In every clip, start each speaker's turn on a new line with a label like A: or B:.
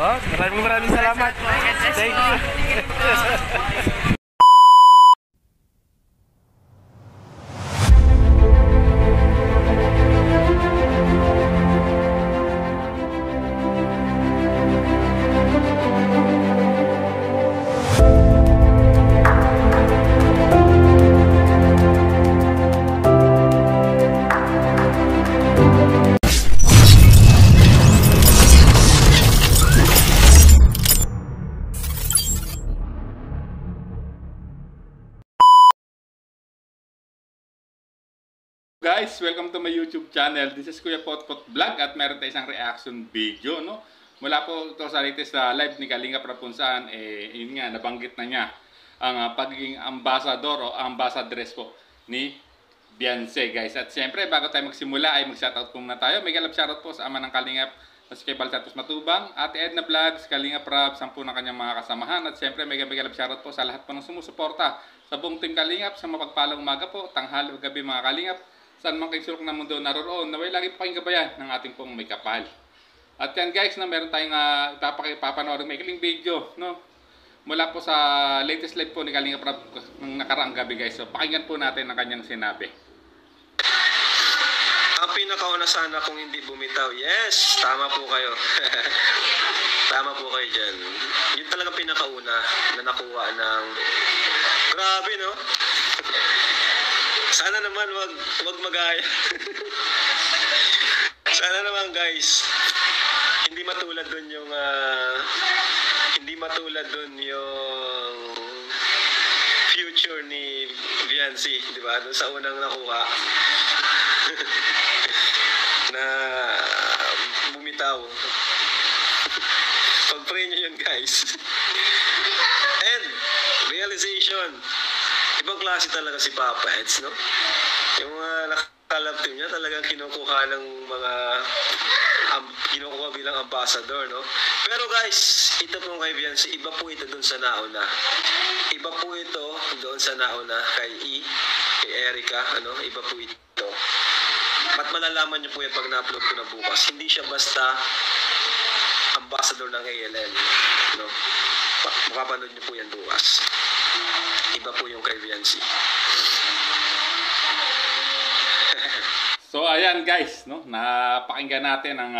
A: Yun, maraming salamat. Thank you.
B: Guys, welcome to my YouTube channel. This is Kuya Potpot Vlog at meron tayo isang reaction video, no? Mula po ito sa latest live ni Kalinga Prab kung saan, yun nga, nabanggit na niya ang pagiging ambassador o ambassadress po ni Beyonce, guys. At siyempre, bago tayo magsimula ay mag-shoutout po muna tayo. May galap shoutout po sa ama ng Kalingap na si Kebal Santos Matubang, Ate Edna Vlogs, Kalinga Prab, 10 ng kanyang mga kasamahan. At siyempre, may galap shoutout po sa lahat po ng sumusuporta sa buong team Kalingap, sa mapagpalang umaga po, tanghali o gabi mga Kalingap. Saan man kayo sulok ng mundo naroon, naway lagi po kayong gabayan ng ating pong may kapal. At yan guys, na meron tayong papanoorin may ikaling video, no? Mula po sa latest live po ni Kalinga Prab ng nakaraang gabi guys. So pakinggan po natin ang kanyang sinabi.
C: Ang pinakauna sana kung hindi bumitaw, yes, tama po kayo. Tama po kayo dyan. Yun talagang pinakauna na nakuha ng, grabe no? Sana naman wag magaya. Sana naman guys, hindi matulad dun yung future ni Beyonce, di ba? Doon sa unang nakuha na bumitaw. Pag-pray nyo yun guys. And realization, ibang klase talaga si Papa Eds, no? Yung nakalab team niya talagang kinukuha ng mga kinukuha bilang ambassador, no? Pero guys, ito pong kay Beyonce, iba po ito doon sa nauna. Iba po ito doon sa nauna kay kay Erica, ano? Iba po ito. At malalaman niyo po yan pag na-upload ko na bukas. Hindi siya basta ambassador ng ALL, no? Makapanood niyo po yan bukas. Iba po yung kay Beyonce.
B: So ayan guys, no, napakinggan natin ang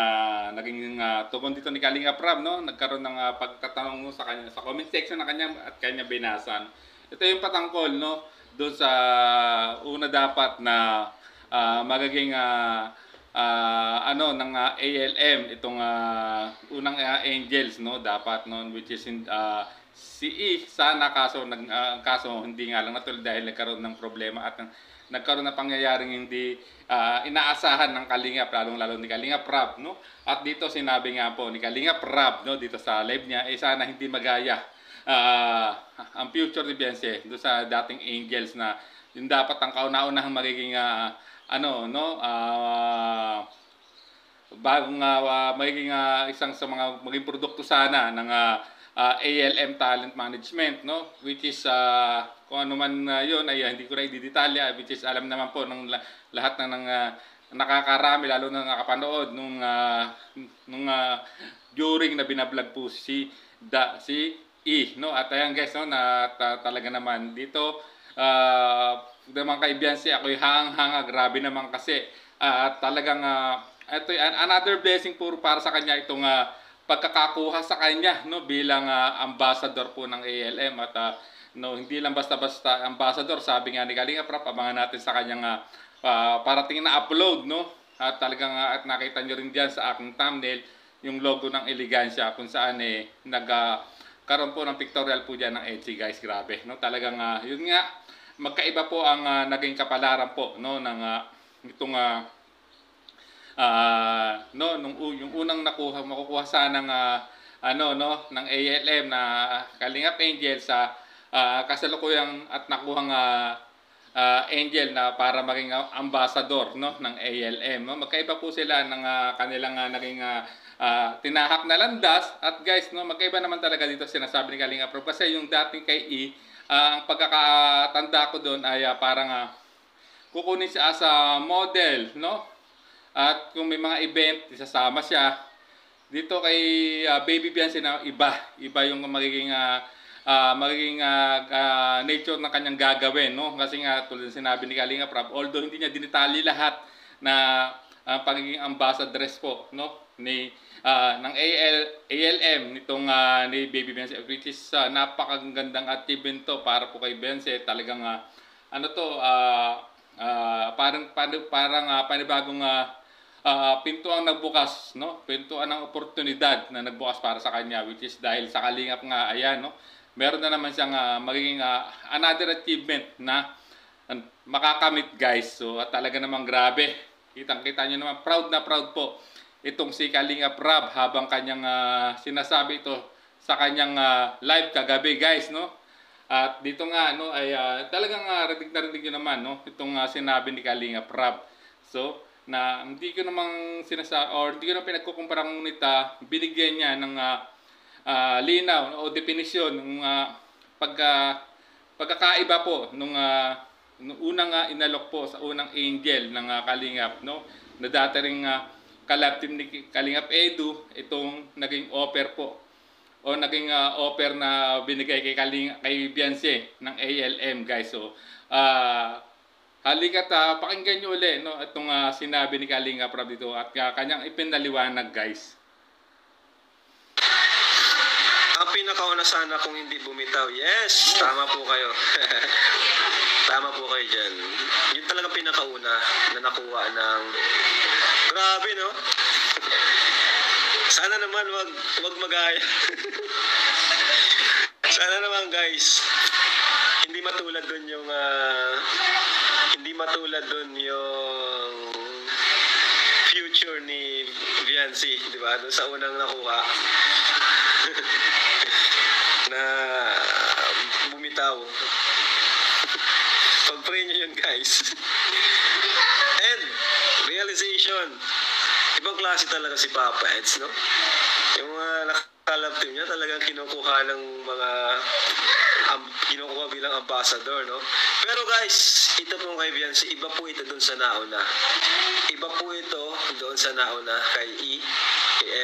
B: naging tugon dito ni Kalinga Prab, no. Nagkaroon ng pagtatanong sa kanya sa comment section na kanya at kanya binasan. Ito yung patangkol, no, doon sa una dapat na magiging ano ng ALM itong unang Angels, no, dapat no, which is si sana kaso kaso hindi nga lang natuloy dahil nagkaroon ng problema at nagkaroon ng pangyayaring hindi inaasahan ng Kalinga, lalong-lalo ni Kalinga Prab, no? At dito sinabi nga po ni Kalinga Prab, no, dito sa live niya, sana hindi magaya ang future ni Beyonce doon sa dating Angels na yung dapat ang kauna-unahang magiging ano, no, bagong magiging isang sa mga maging produkto sana ng ALM Talent Management, no, which is kung ano man yun ay hindi ko na i-detalya, which is alam naman po ng lahat ng nakakarami lalo na nakapanood nung during na binablog po si no. At ayan guys, no, na talaga naman dito naman kay Beyonce ako'y hangang-hanga, grabe naman kasi talagang ito another blessing puro para sa kanya itong pagkakakuha sa kanya, no, bilang ambassador po ng ALM. At no, hindi lang basta-basta ambassador, sabi nga ni Kalinga Prab, abangan natin sa kanyang parating na upload, no. At talagang at nakita nyo rin diyan sa aking thumbnail yung logo ng Elegancia kung saan nagkaroon po ng pictorial po diyan ng Etsy guys, grabe, no. Talagang yun nga, magkaiba po ang naging kapalaran po, no, ng itong no, yung unang makukuha sana ng ano, no, ng ALM na Kalingap Angel sa kasalukuyang at nakuhang Angel na para maging ambassador, no, ng ALM, no. Magkaiba po sila ng kanilang naging tinahak na landas. At guys, no, magkaiba naman talaga dito sinasabi ni Kalinga Prab kasi yung dating kay ang pagkakatanda ko doon ay parang kukunin siya as a model, no? At kung may mga event, isasama siya. dito kay Baby Beyonce na iba yung magiging nature ng kanyang gagawin, no? Kasi nga tulad ng sinabi ni Kalinga Prab, although hindi niya dinitali lahat na pagiging ambassadress po, no, ni ng ALM nitong ni Baby Beyonce, which is napakagandang achievement to para po kay Beyonce. Talagang parang panibagong pintuang nagbukas, no? Pintuan ng oportunidad na nagbukas para sa kanya, which is dahil sa Kalingap nga, ayan, no? Meron na naman siyang magiging another achievement na makakamit, guys. So talaga namang grabe. Kitang-kita nyo naman, proud na proud po itong si Kalingap Rab habang kanyang sinasabi ito sa kanyang live kagabi, guys, no? At dito nga, no, ay talagang rinig na rinig nyo naman, no, itong sinabi ni Kalingap Rab. So na hindi ko namang hindi ko na pinagkukumpara, ngunit binigyan niya ng linaw o definisyon ng pagkakaiba po nung unang inalok po sa unang angel ng Kalingap, no, na dati ring collab team ni Kalingap Edu, itong naging offer po o naging offer na binigay kay Beyonce ng ALM, guys. So halika't pakinggan nyo ulit, no, itong sinabi ni Kalingap Rab dito at kanyang ipinaliwanag, guys.
C: Ang pinakauna sana kung hindi bumitaw. Yes, tama po kayo. Tama po kayo dyan. Yun talaga pinakauna na nakuha ng... Grabe, no? Sana naman wag magaya. Sana naman, guys, hindi matulad dun yung future ni Beyonce, di ba? Doon sa unang nakuha na bumitaw. Pag-pray nyo yun, guys. And realization, ibang klase talaga si Papa Eds, no? Yung nakalab team niya talagang kinukuha ng mga kinukuha bilang ambassador, no? Pero guys, ito pong kay Beyonce, iba po ito doon sa nauna. Iba po ito doon sa nauna kay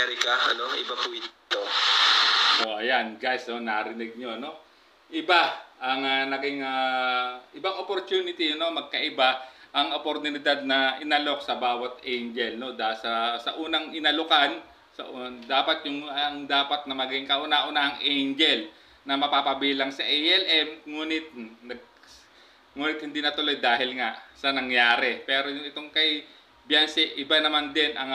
C: Erica, ano? Iba po ito.
B: So ayan, guys, no, narinig nyo, no? Iba ang naging ibang opportunity, no? Magkaiba ang oportunidad na inalok sa bawat angel, no? Sa unang inalukan, dapat dapat na maging kauna-unahang angel na mapapabilang sa ALM, ngunit hindi natuloy dahil nga sa nangyari. Pero itong kay Beyonce, iba naman din ang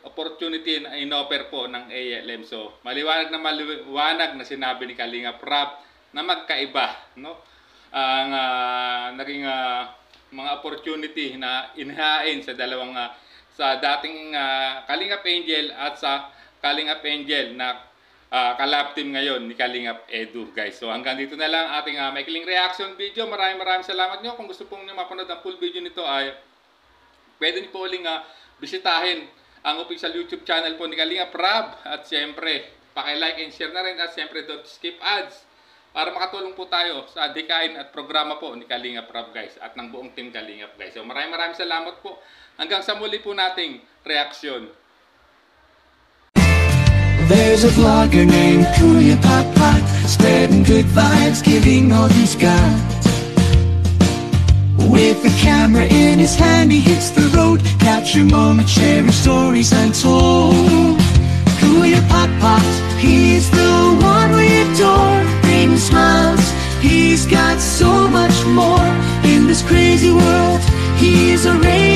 B: opportunity na inoffer po ng ALM. So maliwanag na sinabi ni Kalingap Rab na magkaiba, no, ang naging mga opportunity na inhain sa dalawang sa dating Kalingap Angel at sa Kalingap Angel na collab team ngayon ni Kalingap Edu, guys. So hanggang dito na lang ating maikling reaction video. Maraming salamat nyo. Kung gusto pong nyo mapanood ang full video nito, ay pwede nyo po uling bisitahin ang official YouTube channel po ni Kalingap Rab. At siyempre, paki-like and share na rin. At siyempre, don't skip ads para makatulong po tayo sa adhikain at programa po ni Kalingap Rab, guys, at ng buong team Kalingap, guys. So maraming salamat po. Hanggang sa muli po nating reaction.
D: There's a vlogger named Kuya Papa, spreading good vibes, giving all he's got. With the camera in his hand, he hits the road, capture moments, sharing stories untold. Kuya Papa, he's the one we adore, bring smiles, he's got so much more. In this crazy world, he is a ray